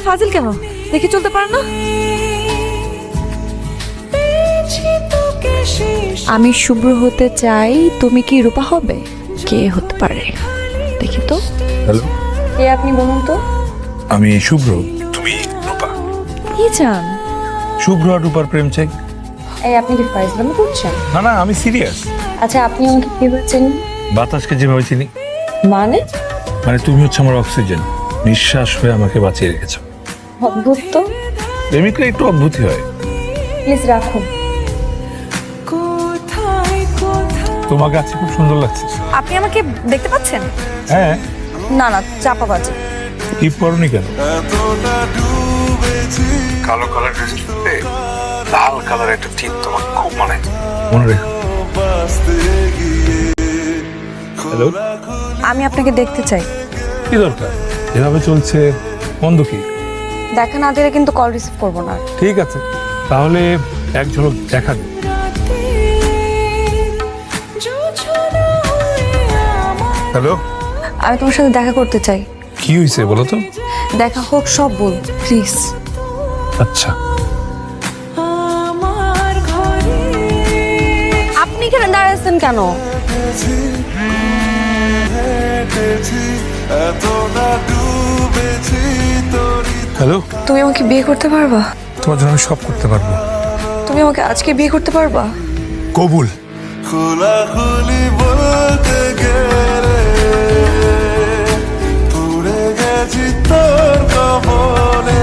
ফাজিল কেন? দেখে চলতে পারে না? আমি শুভ্র হতে চাই, তুমি কি রূপা হবে? কে হতে পারে দেখি তো। হ্যালো, কে আপনি বলুন তো? আমি শুভ্র। তুমি রূপা? কি চান? শুভ্র আর রূপার প্রেম চাই। এই আপনি কি ফাইজলামি করছেন? না না, আমি সিরিয়াস। আচ্ছা আপনি আমাকে কিভাবে চেনেন? বাতাসকে যেভাবে চিনি, মানে? মানে তুমি হচ্ছে আমার অক্সিজেন, নিঃশ্বাস হয়ে আমাকে বাঁচিয়ে রেখেছো। অদ্ভুত তো। প্রেমিকরা একটু অদ্ভুতই হয়। প্লিজ রাখুন। তোমাকে আজকে খুব সুন্দর লাগছে। আপনি আমাকে দেখতে পাচ্ছেন? হ্যাঁ। না না, চাপা বাজে। টিপ পরনি কেন? কালো কালার ড্রেস পরে লাল কালার একটা টিপ তোমাকে খুব মানায়, মনে রেখো। হ্যালো, আমি আপনাকে দেখতে চাই। কি দরকার? এভাবে চলছে, বন্ধ কি? দেখা না দিলে কিন্তু কল রিসিভ করবো না। ঠিক আছে, তাহলে এক ঝলক দেখা দিই। হ্যালো, আমি তোমার সাথে দেখা করতে চাই। কি হয়েছে বলো তো? দেখা হোক, সব বল প্লিজ। আচ্ছা, আপনি এখানে দাঁড়াচ্ছেন কেন? হ্যালো। তুমি আমাকে বিয়ে করতে পারবা? তোমার জন্য আমি সব করতে পারবো। তুমি আমাকে আজকে বিয়ে করতে পারবা? কবুল। খোলাখুলি বলতে গেলে পুড়ে গেছি তোর কবলে।